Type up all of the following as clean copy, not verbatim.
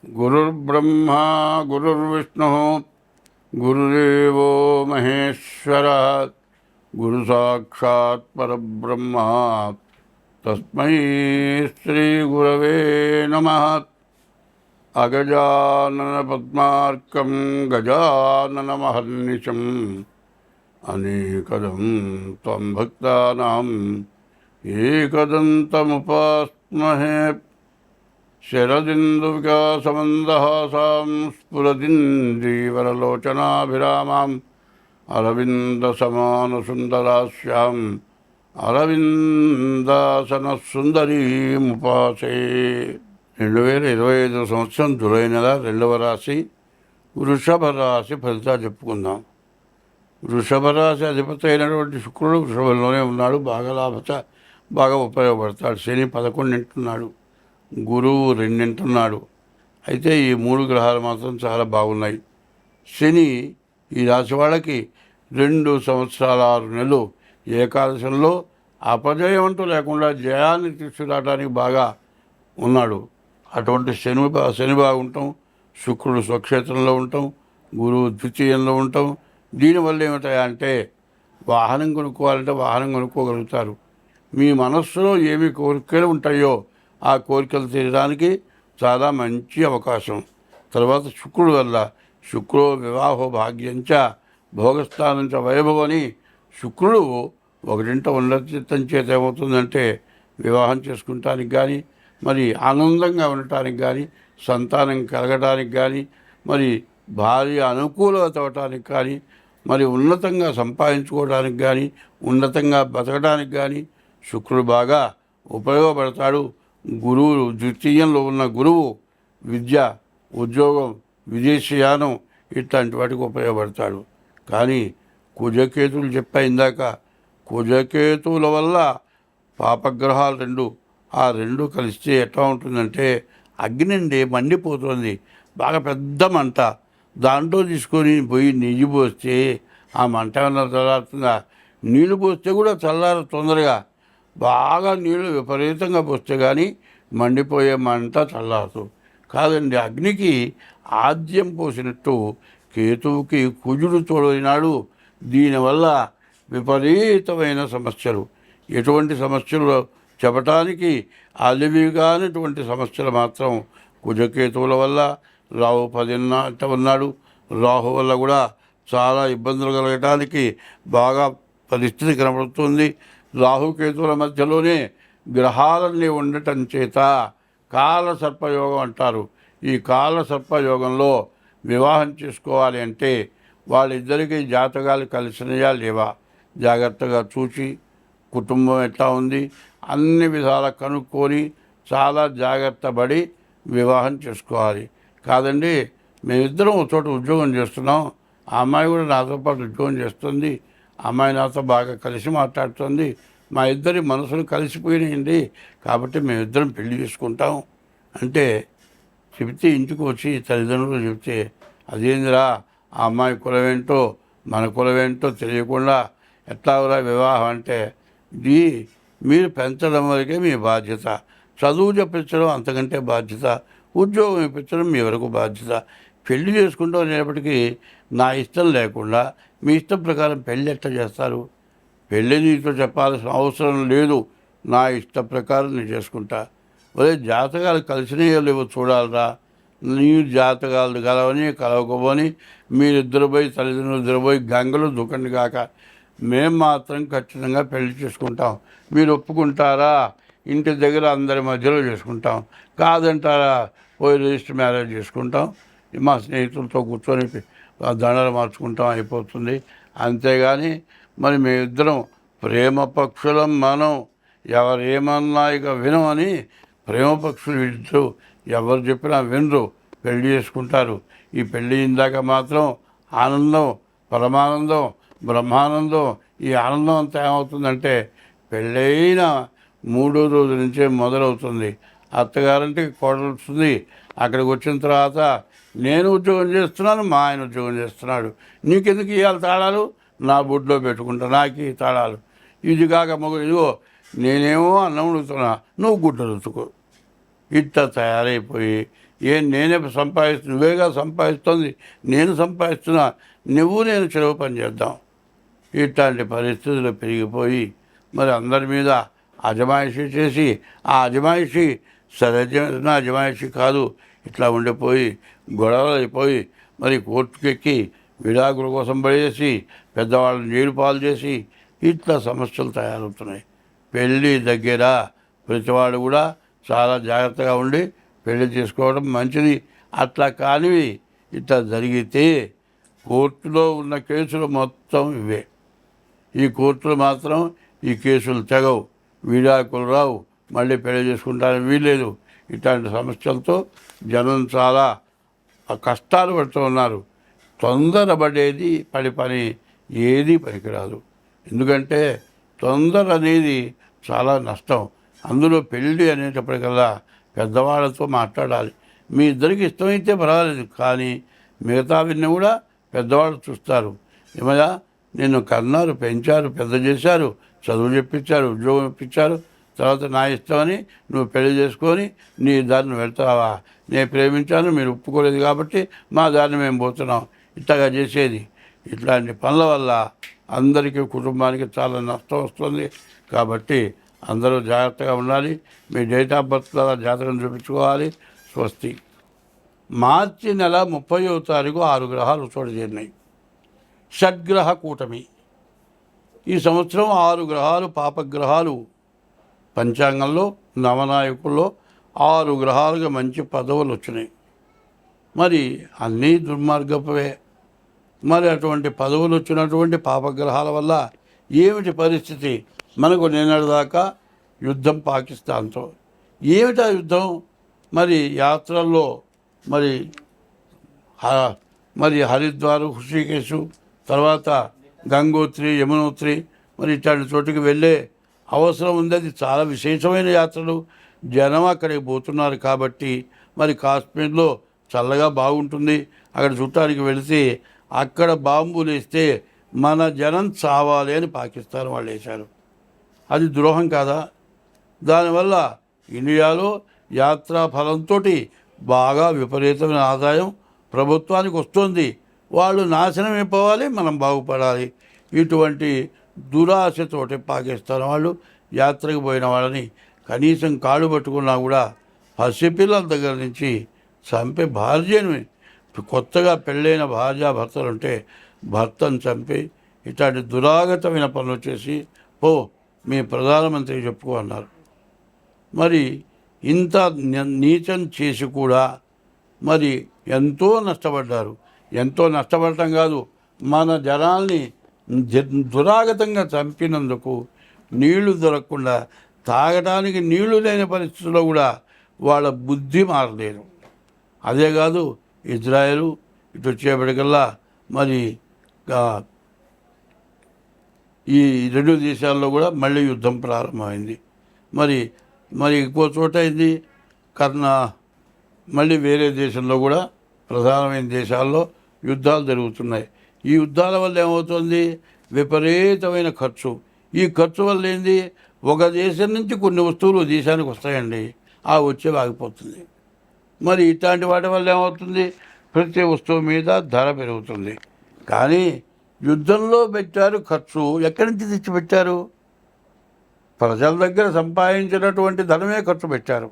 గురుర్బ్రహ్మా గురుర్విష్ణు గురుదేవో మహేశ్వరः గురు సాక్షాత్ పరబ్రహ్మ తస్మై శ్రీ గురవే నమః. అగజానన పద్మార్కం గజాననమహర్నిశం అనేకదం త్వం భక్తానాం ఏకదంతముపాస్మహే. శరదిందువికాసమందహాసాం స్ఫురదిందీవరలోచనాభిరామాం అరవిందసమానసుందరాస్యాం అరవిందాసనసుందరీముపాసే. 2025 సంవత్సరం జూలై నెల 2వ రాశి వృషభ రాశి ఫలితాలు చెప్పుకుందాం. వృషభ రాశి అధిపతి అయినటువంటి శుక్రుడు వృషభంలోనే ఉన్నాడు. బాగా ఉపయోగపడతాడు. శని 11 ఉన్నాడు, గురువు 2 ఉన్నాడు. అయితే ఈ 3 గ్రహాలు మాత్రం చాలా బాగున్నాయి. శని ఈ రాశి వాళ్ళకి 2 సంవత్సరాల 6 నెలలు ఏకాదశంలో అపజయం అంటూ లేకుండా జయాన్ని తీసుకురావడానికి బాగా ఉన్నాడు. అటువంటి శని బాగుంటాం, శుక్రుడు స్వక్షేత్రంలో ఉంటాం, గురువు ద్వితీయంలో ఉంటాం. దీనివల్ల ఏమిటాయంటే వాహనం కొనుక్కోవాలంటే వాహనం కొనుక్కోగలుగుతారు. మీ మనస్సులో ఏమి కోరికలు ఉంటాయో ఆ కోరికలు తీరడానికి చాలా మంచి అవకాశం. తర్వాత శుక్రుడు వల్ల శుక్రో వివాహో భాగ్యంచ భోగస్థానంచ వైభవని శుక్రుడు ఒకటింట ఉన్నతం చేత ఏమవుతుందంటే వివాహం చేసుకుంటానికి కానీ, మరి ఆనందంగా ఉండటానికి కానీ, సంతానం కలగడానికి కానీ, మరి భార్య అనుకూలత అవటానికి కానీ, మరి ఉన్నతంగా సంపాదించుకోవడానికి కానీ, ఉన్నతంగా బతకడానికి కానీ శుక్రుడు బాగా ఉపయోగపడతాడు. గురువు ద్వితీయంలో ఉన్న గురువు విద్య, ఉద్యోగం, విదేశీయానం ఇట్లాంటి వాటికి ఉపయోగపడతాడు. కానీ కుజకేతువులు చెప్పా ఇందాక, కుజకేతువుల వల్ల పాపగ్రహాలు 2 ఆ 2 కలిస్తే ఎట్లా ఉంటుందంటే అగ్ని మండిపోతుంది. బాగా పెద్ద మంట. దాంట్లో తీసుకొని పోయి నెయ్యి పోస్తే ఆ మంట ఏమన్నా చల్లారుతుందా? నీళ్లు పోస్తే కూడా చల్లారు తొందరగా. బాగా నీళ్లు విపరీతంగా పోస్తే కానీ మండిపోయే మంట చల్లారదు కాదండి. అగ్నికి ఆద్యం పోసినట్టు కేతువుకి కుజుడు తోడైనాడు. దీనివల్ల విపరీతమైన సమస్యలు, ఎటువంటి సమస్యలు చెప్పటానికి అలివిగానటువంటి సమస్యలు మాత్రం కుజకేతువుల వల్ల. రాహు 10 ఉన్నాడు. రాహు వల్ల కూడా చాలా ఇబ్బందులు కలగటానికి బాగా పరిస్థితి కనబడుతుంది. రాహుకేతువుల మధ్యలోనే గ్రహాలన్నీ ఉండటం చేత కాలసర్పయోగం అంటారు. ఈ కాలసర్పయోగంలో వివాహం చేసుకోవాలి అంటే వాళ్ళిద్దరికీ జాతకాలు కలిసినయా లేవా జాగ్రత్తగా చూసి, కుటుంబం ఎట్లా ఉంది అన్ని విధాలా కనుక్కొని చాలా జాగ్రత్త పడి వివాహం చేసుకోవాలి. కాదండి మేమిద్దరం ఒక చోట ఉద్యోగం చేస్తున్నాం, ఆ అమ్మాయి కూడా నాతో పాటు ఉద్యోగం చేస్తుంది, అమ్మాయి నాతో బాగా కలిసి మాట్లాడుతుంది, మా ఇద్దరి మనసులు కలిసిపోయినాయండి కాబట్టి మేమిద్దరం పెళ్లి చేసుకుంటాం అంటే చెబితే ఇంటికి వచ్చి తల్లిదండ్రులు చెబితే అదేందిరా ఆ అమ్మాయి కులమేంటో మన కులమేంటో తెలియకుండా ఎట్లాగరా వివాహం అంటే ఇది మీరు పెంచడం వరకే మీ బాధ్యత, చదువు చెప్పించడం అంతకంటే బాధ్యత, ఉద్యోగం ఇప్పించడం మీ వరకు బాధ్యత. పెళ్లి చేసుకుంటాం అనేప్పటికీ నా ఇష్టం లేకుండా మీ ఇష్టం ప్రకారం పెళ్ళి ఎట్లా చేస్తారు? పెళ్ళి నీతో చెప్పాల్సిన అవసరం లేదు, నా ఇష్ట ప్రకారం నేను చేసుకుంటా. ఒరే జాతకాలు కలిసినాయో లేవో చూడాలరా. నీ జాతకాలు కలవని కలవకపోని మీరిద్దరు పోయి తల్లిదండ్రులు ఇద్దరు పోయి గంగలు దుకండి కాక మేము మాత్రం ఖచ్చితంగా పెళ్లి చేసుకుంటాం. మీరు ఒప్పుకుంటారా? ఇంటి దగ్గర అందరి మధ్యలో చేసుకుంటాం. కాదంటారా? పోయి రిజిస్టర్ మ్యారేజ్ చేసుకుంటాం, మా స్నేహితులతో కూర్చొని దండలు మార్చుకుంటాం, అయిపోతుంది. అంతేగాని మరి మేమిద్దరం ప్రేమ పక్షులం, మనం ఎవరేమన్నా ఇక వినమని ప్రేమ పక్షులు ఇద్దరు ఎవరు చెప్పినా వినరు, పెళ్లి చేసుకుంటారు. ఈ పెళ్ళి ఇందాక మాత్రం ఆనందం, పరమానందం, బ్రహ్మానందం. ఈ ఆనందం అంతా ఏమవుతుందంటే పెళ్ళైన 3వ రోజు నుంచే మొదలవుతుంది. అత్తగారింటికి కోడలు వస్తుంది. అక్కడికి వచ్చిన తర్వాత నేను ఉద్యోగం చేస్తున్నాను, మా ఆయన ఉద్యోగం చేస్తున్నాడు, నీకెందుకు ఇవాళ తాళాలు? నా బుడ్లో పెట్టుకుంటా, నాకు ఈ తాళాలు. ఇది కాక ఇదిగో నేనేమో అన్నం ఉడుకుతున్నా, నువ్వు గుడ్డలు ఉతుకో. ఇట్లా తయారైపోయి నేనే నువ్వేగా సంపాదిస్తుంది, నేను సంపాదిస్తున్నా, నువ్వు నేను చెరువు పని చేద్దాం. ఇట్లాంటి పరిస్థితులు పెరిగిపోయి మరి అందరి మీద అజమాయిషీ చేసి, ఆ అజమాయిషీ సరైన అజమాయిషీ కాదు, ఇట్లా ఉండిపోయి గొడవలు అయిపోయి మరి కోర్టుకెక్కి విడాకుల కోసం పడేసి పెద్దవాళ్ళని జైలు పాలు చేసి ఇట్లా సమస్యలు తయారవుతున్నాయి. పెళ్ళి దగ్గర ప్రతివాడు కూడా చాలా జాగ్రత్తగా ఉండి పెళ్లి చేసుకోవడం మంచిది. అట్లా కానివి ఇట్లా జరిగితే కోర్టులో ఉన్న కేసులు మొత్తం ఇవే. ఈ కోర్టులు మాత్రం ఈ కేసులు తెగవు, విడాకులు రావు, మళ్ళీ పెళ్లి చేసుకుంటానికి వీల్లేదు. ఇట్లాంటి సమస్యలతో జనం చాలా కష్టాలు పడుతూ ఉన్నారు. తొందరపడేది పని ఏది పనికిరాదు. ఎందుకంటే తొందర అనేది చాలా నష్టం. అందులో పెళ్ళి అనేటప్పటికల్లా పెద్దవాళ్ళతో మాట్లాడాలి. మీ ఇద్దరికి ఇష్టమైతే పర్వాలేదు, కానీ మిగతావిని కూడా పెద్దవాళ్ళు చూస్తారు. ఏమయ్యా నిన్ను కన్నారు, పెంచారు, పెద్ద చేశారు, చదువు చెప్పించారు, ఉద్యోగం ఇప్పించారు, తర్వాత నా ఇష్టమని నువ్వు పెళ్లి చేసుకొని నీ దారిని వెళ్తావా? నేను ప్రేమించాను, మీరు ఒప్పుకోలేదు కాబట్టి మా దారిని మేము పోతున్నాం, ఇట్లాగా చేసేది. ఇట్లాంటి పనుల వల్ల అందరికీ కుటుంబానికి చాలా నష్టం వస్తుంది. కాబట్టి అందరూ జాగ్రత్తగా ఉండాలి. మీ డేట్ ఆఫ్ బర్త్ ద్వారా జాతకం చూపించుకోవాలి. స్వస్తి. మార్చి నెల 30వ తారీఖు 6 గ్రహాలు చోటు చేరినాయి. షడ్గ్రహ కూటమి. ఈ సంవత్సరం 6 గ్రహాలు పాపగ్రహాలు పంచాంగంలో నవనాయకుల్లో 6 గ్రహాలుగా మంచి పదవులు వచ్చినాయి. మరి అన్నీ దుర్మార్గపవే. మరి అటువంటి పదవులు వచ్చినటువంటి పాపగ్రహాల వల్ల ఏమిటి పరిస్థితి? మనకు నిన్నటిదాకా యుద్ధం పాకిస్తాన్తో. ఏమిటా యుద్ధం? మరి యాత్రల్లో మరి హరిద్వారు, హృషికేశు, తర్వాత గంగోత్రి, యమునోత్రి, మరి ఇట్లాంటి చోటుకి వెళ్ళే అవసరం ఉంది. అది చాలా విశేషమైన యాత్రలు. జనం అక్కడికి పోతున్నారు కాబట్టి మరి కాశ్మీర్లో చల్లగా బాగుంటుంది. అక్కడ చుట్టానికి వెళితే అక్కడ బాంబులు వేస్తే మన జనం చావాలి అని పాకిస్తాన్ వాళ్ళు వేశారు. అది ద్రోహం కాదా? దానివల్ల ఇండియాలో యాత్రా ఫలంతో బాగా విపరీతమైన ఆదాయం ప్రభుత్వానికి వస్తుంది. వాళ్ళు నాశనం అయిపోవాలి, మనం బాగుపడాలి. ఇటువంటి దురాశతోటి పాకిస్తాన్ వాళ్ళు యాత్రకు పోయిన వాళ్ళని కనీసం కాళ్ళు పట్టుకున్నా కూడా పసిపిల్లల దగ్గర నుంచి చంపి భార్యని, కొత్తగా పెళ్ళైన భార్యాభర్తలు ఉంటే భర్తను చంపి ఇట్లాంటి దురాగతమైన పనులు చేసి పో మీ ప్రధానమంత్రికి చెప్పుకో అన్నారు. మరి ఇంత నీచం చేసి కూడా మరి ఎంతో నష్టపడ్డారు. ఎంతో నష్టపడటం కాదు, మన జనాల్ని దురాగతంగా చంపినందుకు నీళ్లు దొరకకుండా తాగడానికి నీళ్లు లేని పరిస్థితుల్లో కూడా వాళ్ళ బుద్ధి మారలేదు. అదే కాదు, ఇజ్రాయెల్ ఇటు వచ్చేప్పటికల్లా మరి ఈ 2 దేశాల్లో కూడా మళ్ళీ యుద్ధం ప్రారంభమైంది. మరి ఇంకో చోట అయింది మళ్ళీ వేరే దేశంలో కూడా ప్రధానమైన దేశాల్లో యుద్ధాలు జరుగుతున్నాయి. ఈ యుద్ధాల వల్ల ఏమవుతుంది? విపరీతమైన ఖర్చు. ఈ ఖర్చు వల్ల ఏంది? ఒక దేశం నుంచి కొన్ని వస్తువులు దేశానికి వస్తాయండి, ఆ వచ్చే ఆగిపోతుంది. మరి ఇట్లాంటి వాటి వల్ల ఏమవుతుంది? ప్రతి వస్తువు మీద ధర పెరుగుతుంది. కానీ యుద్ధంలో పెట్టారు ఖర్చు. ఎక్కడి నుంచి తెచ్చిపెట్టారు? ప్రజల దగ్గర సంపాదించినటువంటి ధనమే ఖర్చు పెట్టారు.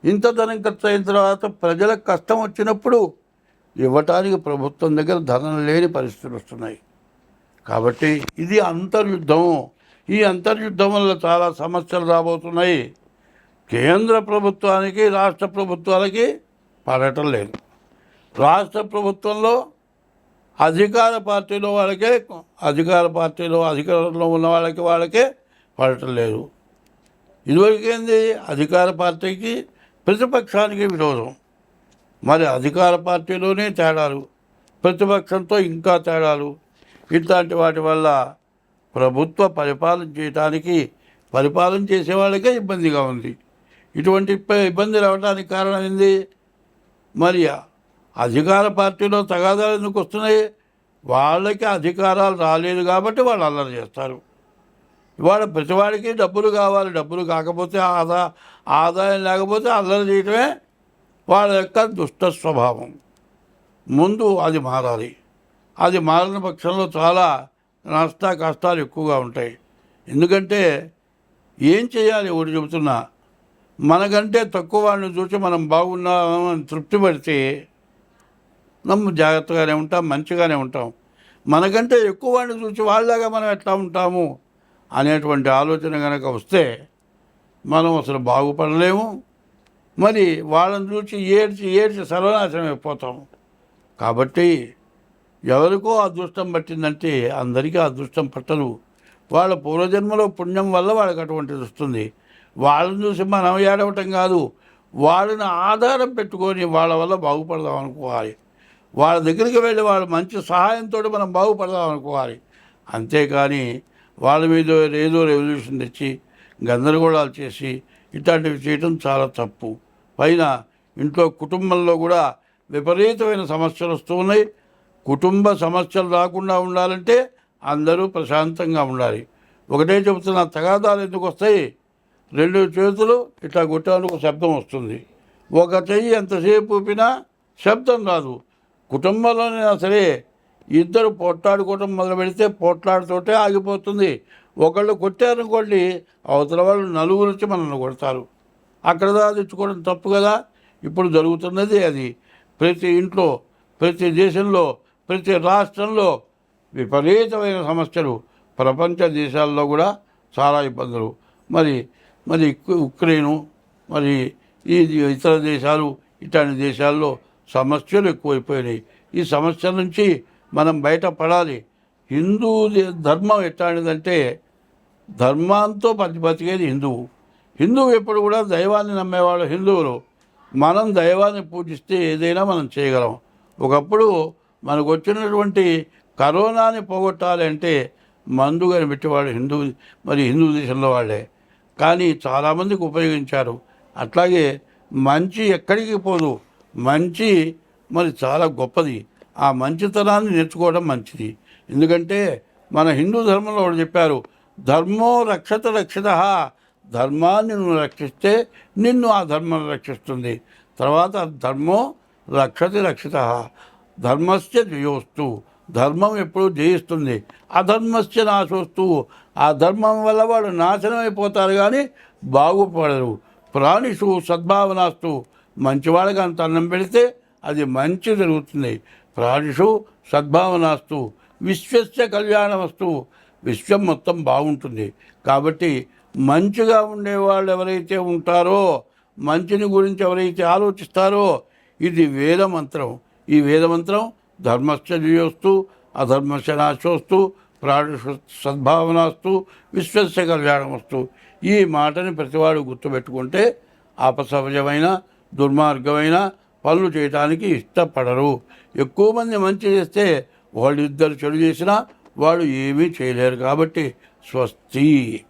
ఇంత ధనం ఖర్చు అయిన తర్వాత ప్రజలకు కష్టం వచ్చినప్పుడు ఇవ్వటానికి ప్రభుత్వం దగ్గర ధనం లేని పరిస్థితులు వస్తున్నాయి. కాబట్టి ఇది అంతర్యుద్ధం. ఈ అంతర్యుద్ధం వల్ల చాలా సమస్యలు రాబోతున్నాయి. కేంద్ర ప్రభుత్వానికి, రాష్ట్ర ప్రభుత్వాలకి పడటం లేదు. రాష్ట్ర ప్రభుత్వంలో అధికార పార్టీలో అధికారంలో ఉన్న వాళ్ళకే పడటం లేదు. ఇదివరకేంది? అధికార పార్టీకి ప్రతిపక్షానికి విరోధం. మరి అధికార పార్టీలోనే తేడాలు, ప్రతిపక్షంతో ఇంకా తేడాలు. ఇట్లాంటి వాటి వల్ల పరిపాలన చేసే వాళ్ళకే ఇబ్బందిగా ఉంది. ఇటువంటి ఇబ్బంది రావడానికి కారణం ఏంది? మరి అధికార పార్టీలో తగాదాలు ఎందుకు వస్తున్నాయి? వాళ్ళకి అధికారాలు రాలేదు కాబట్టి వాళ్ళు అల్లరి చేస్తారు. ఇవాళ ప్రతివాడికి డబ్బులు కావాలి. డబ్బులు కాకపోతే ఆదాయం లేకపోతే అల్లరి చేయటమే వాళ్ళ యొక్క దుష్ట స్వభావం. ముందు అది మారాలి. అది మారిన పక్షంలో చాలా కష్టాలు ఎక్కువగా ఉంటాయి. ఎందుకంటే ఏం చేయాలి ఒకటి చెబుతున్నా, మనకంటే తక్కువ వాడిని చూసి మనం బాగున్నామని తృప్తి పడితే జాగ్రత్తగానే ఉంటాం, మంచిగానే ఉంటాం. మనకంటే ఎక్కువ వాడిని చూసి వాళ్ళలాగా మనం ఎట్లా ఉంటాము అనేటువంటి ఆలోచన కనుక వస్తే మనం అసలు బాగుపడలేము. మరి వాళ్ళని చూసి ఏడ్చి సర్వనాశనం అయిపోతాము. కాబట్టి ఎవరికో అదృష్టం పట్టిందంటే అందరికీ అదృష్టం పట్టదు. వాళ్ళ పూర్వజన్మలో పుణ్యం వల్ల వాళ్ళకి అటువంటిది వస్తుంది. వాళ్ళని చూసి మనం ఏడవటం కాదు, వాళ్ళని ఆధారం పెట్టుకొని వాళ్ళ వల్ల బాగుపడదాం అనుకోవాలి. వాళ్ళ దగ్గరికి వెళ్ళి వాళ్ళ మంచి సహాయంతో మనం బాగుపడదాం అనుకోవాలి. అంతేకాని వాళ్ళ మీద ఏదో రెవల్యూషన్ తెచ్చి గందరగోళాలు చేసి ఇట్లాంటివి చేయటం చాలా తప్పు. పైన ఇంట్లో కుటుంబంలో కూడా విపరీతమైన సమస్యలు వస్తూ ఉన్నాయి. కుటుంబ సమస్యలు రాకుండా ఉండాలంటే అందరూ ప్రశాంతంగా ఉండాలి. ఒకటే చెబుతున్నా, తగాదాలు ఎందుకు వస్తాయి? రెండు చేతులు ఇట్లా కొట్టానికి శబ్దం వస్తుంది, ఒక చెయ్యి ఎంతసేపు ఊపినా శబ్దం రాదు. కుటుంబంలోనైనా సరే ఇద్దరు పోట్లాడుకోవటం మొదలు పెడితే పోట్లాడుతోటే ఆగిపోతుంది. ఒకళ్ళు కొట్టారనుకోండి, అవతల వాళ్ళు నలుగురు వచ్చి మనల్ని కొడతారు. అక్కడ తెచ్చుకోవడం తప్పు కదా. ఇప్పుడు జరుగుతున్నది అది. ప్రతి ఇంట్లో, ప్రతి దేశంలో, ప్రతి రాష్ట్రంలో విపరీతమైన సమస్యలు. ప్రపంచ దేశాల్లో కూడా చాలా ఇబ్బందులు. మరి మరి ఉక్రెయిను, మరి ఈ ఇతర దేశాలు, ఇట్లాంటి దేశాల్లో సమస్యలు ఎక్కువైపోయినాయి. ఈ సమస్యల నుంచి మనం బయటపడాలి. హిందూ ధర్మం ఎట్లాంటిదంటే ధర్మంతో బతికేది హిందువు. హిందువు ఎప్పుడు కూడా దైవాన్ని నమ్మేవాళ్ళు హిందువులు. మనం దైవాన్ని పూజిస్తే ఏదైనా మనం చేయగలం. ఒకప్పుడు మనకు వచ్చినటువంటి కరోనాని పోగొట్టాలి అంటే మందు కనిపెట్టేవాళ్ళు హిందూ దేశంలో వాళ్ళే. కానీ చాలామందికి ఉపయోగించారు. అట్లాగే మంచి ఎక్కడికి పోదు. మంచి మరి చాలా గొప్పది. ఆ మంచితనాన్ని నేర్చుకోవడం మంచిది. ఎందుకంటే మన హిందూ ధర్మంలో ఒకటి చెప్పారు, ధర్మో రక్షత రక్షిత. ధర్మాన్ని నువ్వు రక్షిస్తే నిన్ను ఆ ధర్మం రక్షిస్తుంది. తర్వాత ధర్మో రక్షతి రక్షిత. ధర్మస్య జయోస్తు. ధర్మం ఎప్పుడు జయిస్తుంది. అధర్మస్య నాశోస్తు. ఆ ధర్మం వల్ల వాడు నాశనం అయిపోతారు కానీ బాగుపడరు. ప్రాణిషు సద్భావనాస్తు. మంచివాళ్ళకి అంత అన్నం పెడితే అది మంచి జరుగుతుంది. ప్రాణిషు సద్భావనాస్తు. విశ్వస్య కళ్యాణమస్తు. విశ్వం మొత్తం బాగుంటుంది. కాబట్టి మంచిగా ఉండేవాళ్ళు ఎవరైతే ఉంటారో, మంచిని గురించి ఎవరైతే ఆలోచిస్తారో, ఇది వేదమంత్రం. ఈ వేదమంత్రం ధర్మస్య జయోస్తు అధర్మస్య నాశోస్తు ప్రాణిషు సద్భావనాస్తు విశ్వస్య కళ్యాణమస్తు. ఈ మాటని ప్రతివాడు గుర్తుపెట్టుకుంటే అపసహజమైన దుర్మార్గమైన పనులు చేయడానికి ఇష్టపడరు. ఎక్కువ మంది మంచి చేస్తే వాళ్ళు ఇద్దరు చెడు చేసినా వాళ్ళు ఏమీ చేయలేరు. కాబట్టి స్వస్తి.